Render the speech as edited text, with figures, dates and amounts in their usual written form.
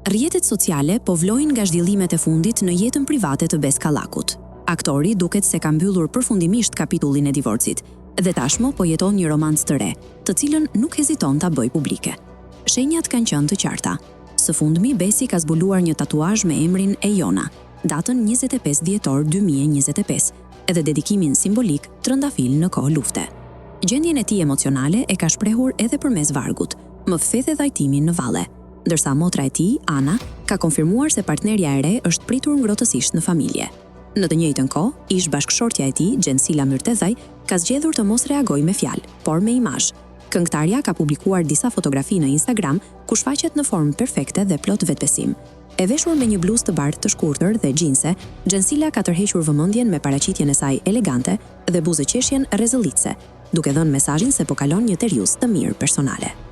Rrjetet sociale po vlojnë nga zhvillimet e fundit në jetën private të Beskallakut. Aktori duket se ka mbyllur përfundimisht kapitullin e divorcit dhe tashmë po jeton një romancë të re, të cilën nuk heziton ta bëjë publike. Shenjat kanë qenë të qarta. Së fundmi Besi ka zbuluar një tatuazh me emrin Ejona, datën 25 dhjetor 2025, edhe dedikimin simbolik trëndafil në kohë lufte. Gjendjen e tij emocionale e ka shprehur edhe përmes vargut, më fethe dhajtimin në valle, ndërsa motra e tij, Ana, ka konfirmuar se partnerja e re është pritur ngrohtësisht në familje. Në të njëjtën kohë, ish bashkëshortja e tij, Gjensila Myrtezaj, ka zgjedhur të mos reagojë me fjalë, por me imazh. Këngëtarja ka publikuar disa fotografi në Instagram ku shfaqet në formë perfekte dhe plot vetbesim. E veshur me një bluzë të bardhë të shkurtër dhe xhinse, Gjensila ka tërhequr vëmendjen me paraqitjen e saj elegante dhe buzëqeshjen rrezëllitse, duke dhënë mesazhin se po kalon një periudhë të mirë personale.